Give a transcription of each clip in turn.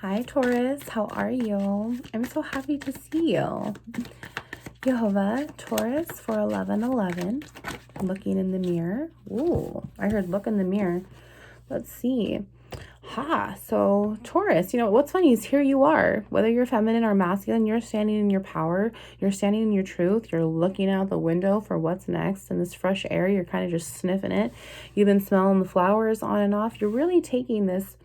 Hi, Taurus. How are you? I'm so happy to see you. Jehovah, Taurus for 1111. Looking in the mirror. Ooh, I heard look in the mirror. Let's see. So Taurus, what's funny is here you are, whether you're feminine or masculine, you're standing in your power, you're standing in your truth, you're looking out the window for what's next in this fresh air, you're kind of just sniffing it. You've been smelling the flowers on and off. You're really taking this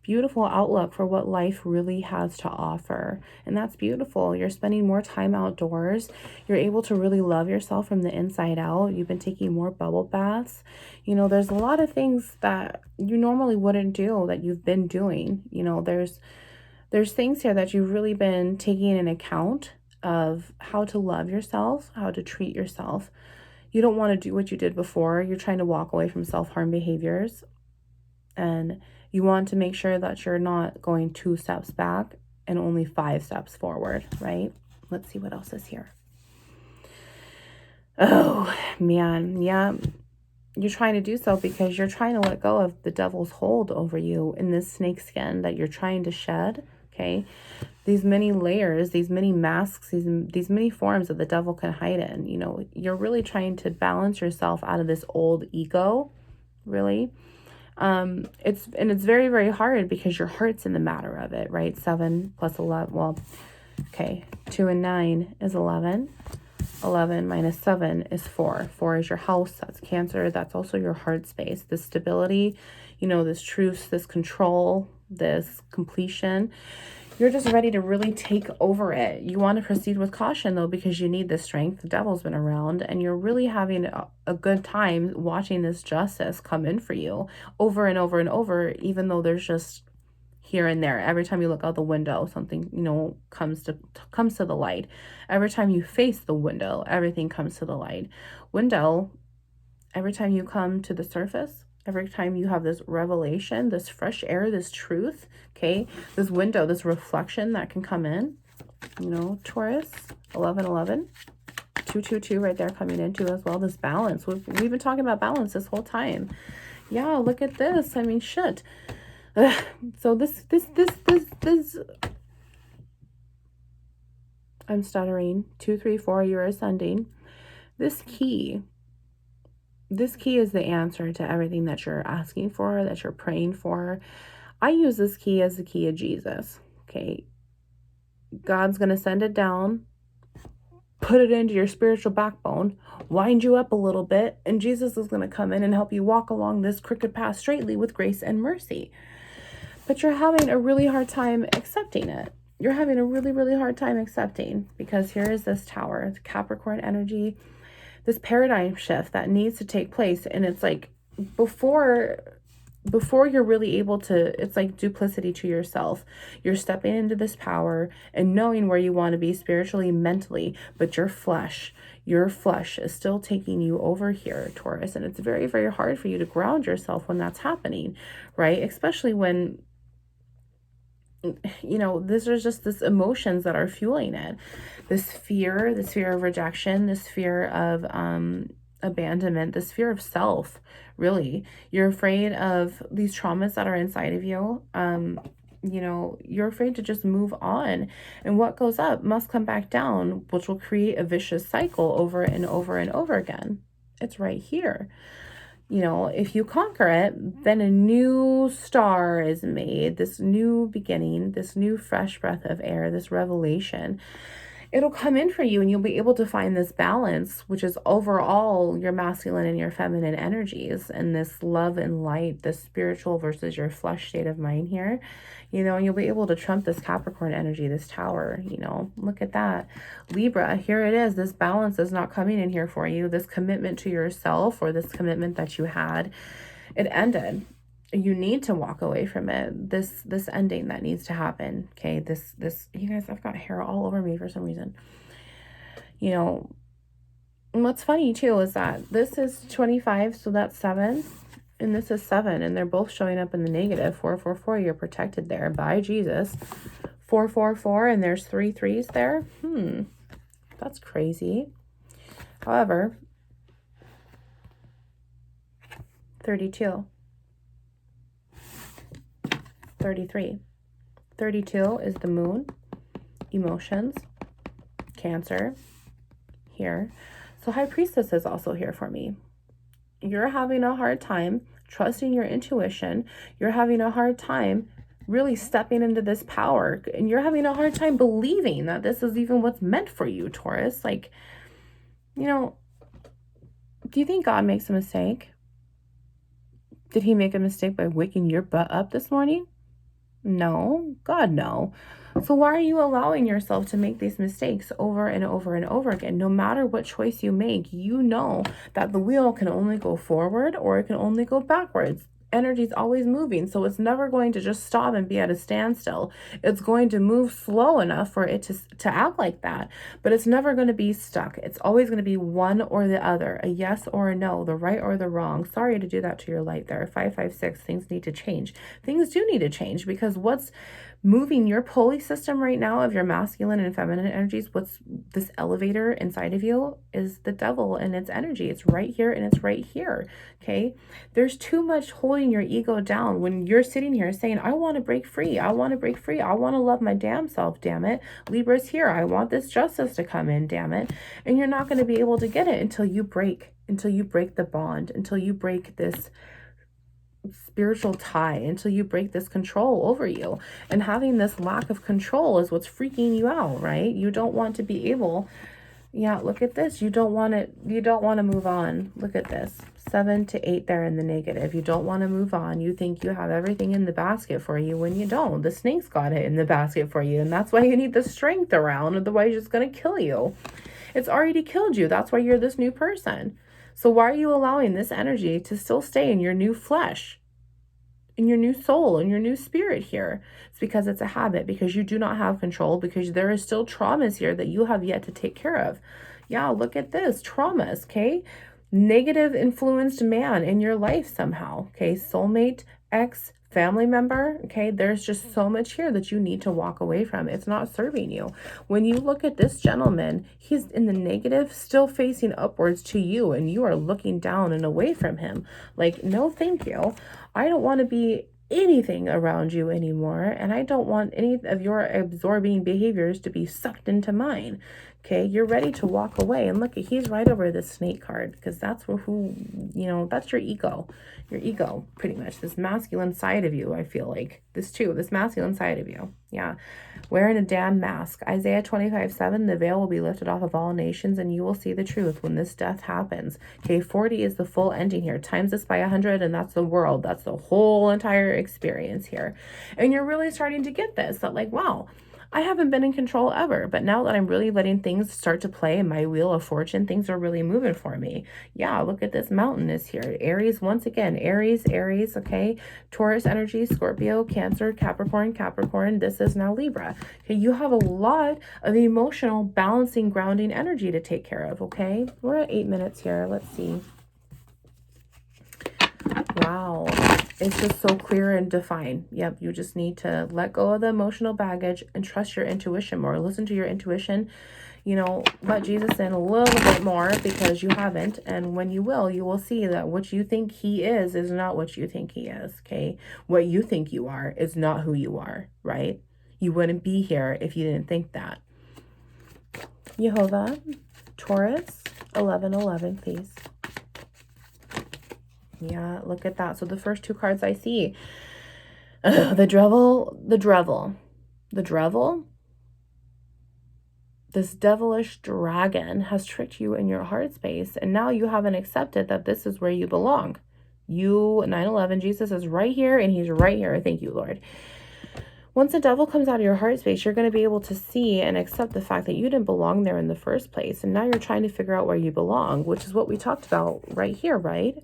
beautiful outlook for what life really has to offer. And that's beautiful. You're spending more time outdoors. You're able to really love yourself from the inside out. You've been taking more bubble baths. There's a lot of things that you normally wouldn't do that you've been doing. There's things here that you've really been taking in account of how to love yourself, how to treat yourself. You don't want to do what you did before. You're trying to walk away from self-harm behaviors. And you want to make sure that you're not going 2 steps back and only 5 steps forward, right? Let's see what else is here. Oh, man. Yeah. You're trying to do so because you're trying to let go of the devil's hold over you in this snake skin that you're trying to shed, okay? These many layers, these many masks, these many forms that the devil can hide in. You're really trying to balance yourself out of this old ego, really. It's very, very hard because your heart's in the matter of it, right? 7 plus 11, well, okay, 2 and 9 is 11. 11 minus 7 is 4. 4 is your house. That's Cancer. That's also your heart space. This stability, this truth, this control, this completion. You're just ready to really take over it. You want to proceed with caution, though, because you need the strength. The devil's been around, and you're really having a good time watching this justice come in for you over and over and over, even though there's just here and there. Every time you look out the window, something, comes to the light. Every time you face the window, everything comes to the light. Window, every time you come to the surface, every time you have this revelation, this fresh air, this truth, okay, this window, this reflection that can come in, Taurus, 1111, 222 right there coming into as well, this balance. We've been talking about balance this whole time. Yeah, look at this. I mean, shit. So this, I'm stuttering. 2, 3, 4, you're ascending. This key is the answer to everything that you're asking for, that you're praying for. I use this key as the key of Jesus. Okay. God's going to send it down, put it into your spiritual backbone, wind you up a little bit, and Jesus is going to come in and help you walk along this crooked path straightly with grace and mercy. But you're having a really hard time accepting it. You're having a really, really hard time accepting, because here is this Tower, Capricorn energy, this paradigm shift that needs to take place. And it's like before you're really able to, it's like duplicity to yourself. You're stepping into this power and knowing where you want to be spiritually, mentally, but your flesh is still taking you over here, Taurus. And it's very, very hard for you to ground yourself when that's happening, right? Especially when, this is just this emotions that are fueling it. This fear of rejection, this fear of abandonment, this fear of self, really. You're afraid of these traumas that are inside of you. You're afraid to just move on. And what goes up must come back down, which will create a vicious cycle over and over and over again. It's right here. If you conquer it, then a new star is made, this new beginning, this new fresh breath of air, this revelation. It'll come in for you, and you'll be able to find this balance, which is overall your masculine and your feminine energies, and this love and light, this spiritual versus your flesh state of mind here, and you'll be able to trump this Capricorn energy, this Tower, look at that. Libra, here it is. This balance is not coming in here for you. This commitment to yourself, or this commitment that you had, it ended. You need to walk away from it. This ending that needs to happen. Okay. This, you guys, I've got hair all over me for some reason. And what's funny too is that this is 25, so that's 7, and this is 7, and they're both showing up in the negative. 444, you're protected there by Jesus. 444, and there's 3 3s there. That's crazy. However, 32. 33, 32 is the moon, emotions, Cancer, here. So High Priestess is also here for me. You're having a hard time trusting your intuition. You're having a hard time really stepping into this power. And you're having a hard time believing that this is even what's meant for you, Taurus. Like, you know, do you think God makes a mistake? Did he make a mistake by waking your butt up this morning? No, God, no. So why are you allowing yourself to make these mistakes over and over and over again? No matter what choice you make, you know that the wheel can only go forward or it can only go backwards. Energy is always moving, so it's never going to just stop and be at a standstill. It's going to move slow enough for it to act like that, but it's never going to be stuck. It's always going to be one or the other, a yes or a no, the right or the wrong. Sorry to do that to your light there. 556, things need to change. Things do need to change, because what's moving your pulley system right now of your masculine and feminine energies, what's this elevator inside of you, is the devil and its energy. It's right here and it's right here. Okay, there's too much holding your ego down when you're sitting here saying, I want to break free. I want to break free. I want to love my damn self. Damn it. Libra's here. I want this justice to come in. Damn it. And you're not going to be able to get it until you break the bond, until you break this spiritual tie, until you break this control over you. And having this lack of control is what's freaking you out, right? You don't want to be able, yeah, look at this. You don't want to move on. Look at this. 7 to 8 there in the negative. You don't want to move on. You think you have everything in the basket for you when you don't. The snake's got it in the basket for you, and that's why you need the strength around, otherwise it's going to kill you. It's already killed you. That's why you're this new person. So why are you allowing this energy to still stay in your new flesh, in your new soul, in your new spirit here? It's because it's a habit, because you do not have control, because there is still traumas here that you have yet to take care of. Yeah, look at this. Traumas, okay? Negative influenced man in your life somehow, okay? Soulmate, ex, family member, okay? There's just so much here that you need to walk away from. It's not serving you. When you look at this gentleman, he's in the negative, still facing upwards to you, and you are looking down and away from him. Like, no, thank you. I don't want to be anything around you anymore, and I don't want any of your absorbing behaviors to be sucked into mine. Okay, you're ready to walk away. And look, he's right over this snake card, because that's who, you know, that's your ego, pretty much. This masculine side of you, I feel like. This masculine side of you. Yeah, wearing a damn mask. Isaiah 25:7, the veil will be lifted off of all nations, and you will see the truth when this death happens. Okay, 40 is the full ending here. Times this by 100, and that's the world. That's the whole entire experience here. And you're really starting to get this, that like, wow, I haven't been in control ever, but now that I'm really letting things start to play in my wheel of fortune, things are really moving for me. Yeah, look at this mountain is here. Aries, once again, Aries, okay? Taurus energy, Scorpio, Cancer, Capricorn. This is now Libra. Okay, you have a lot of emotional, balancing, grounding energy to take care of, okay? We're at 8 minutes here. Let's see. Wow. It's just so clear and defined. Yep, you just need to let go of the emotional baggage and trust your intuition more. Listen to your intuition. You know, let Jesus in a little bit more, because you haven't. And when you will see that what you think he is not what you think he is, okay? What you think you are is not who you are, right? You wouldn't be here if you didn't think that. Jehovah, Taurus, 1111, please. Yeah, look at that. So the first two cards I see, the Drevel. This devilish dragon has tricked you in your heart space, and now you haven't accepted that this is where you belong. You, 9/11, Jesus is right here, and he's right here. Thank you, Lord. Once the devil comes out of your heart space, you're going to be able to see and accept the fact that you didn't belong there in the first place, and now you're trying to figure out where you belong, which is what we talked about right here, right?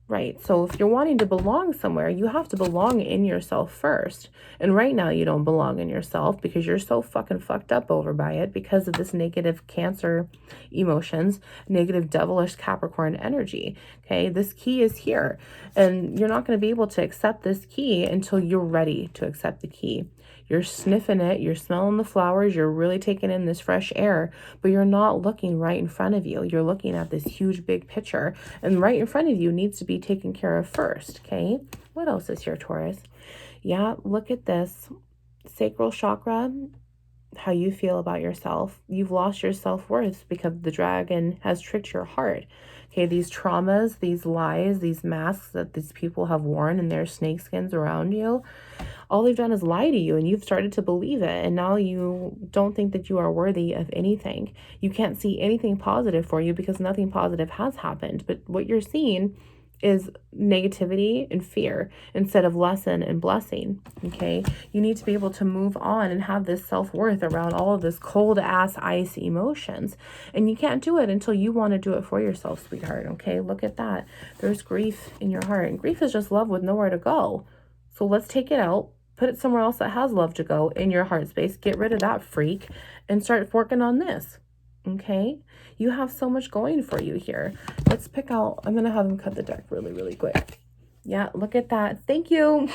Right. So if you're wanting to belong somewhere, you have to belong in yourself first. And right now you don't belong in yourself because you're so fucking fucked up over by it, because of this negative Cancer emotions, negative devilish Capricorn energy. Okay. This key is here, and you're not going to be able to accept this key until you're ready to accept the key. You're sniffing it, you're smelling the flowers, you're really taking in this fresh air, but you're not looking right in front of you. You're looking at this huge big picture, and right in front of you needs to be taken care of first, okay? What else is here, Taurus? Yeah, look at this. sacral chakra, how you feel about yourself. You've lost your self-worth because the dragon has tricked your heart. Okay, these traumas, these lies, these masks that these people have worn in their snakeskins around you, all they've done is lie to you, and you've started to believe it, and now you don't think that you are worthy of anything. You can't see anything positive for you because nothing positive has happened. But what you're seeing is negativity and fear instead of lesson and blessing. Okay, you need to be able to move on and have this self-worth around all of this cold ass ice emotions, and you can't do it until you want to do it for yourself, sweetheart. Okay, look at that. There's grief in your heart, and grief is just love with nowhere to go. So let's take it out, put it somewhere else that has love to go in your heart space. Get rid of that freak and start working on this. Okay, you have so much going for you here. Let's pick out, I'm gonna have him cut the deck really, really quick. Yeah, look at that. Thank you.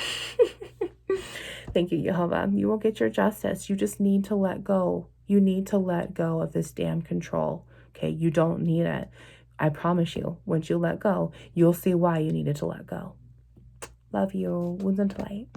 Thank you, Jehovah. You will get your justice. You just need to let go. You need to let go of this damn control. Okay, you don't need it. I promise you, once you let go, you'll see why you needed to let go. Love you. Wounds into light.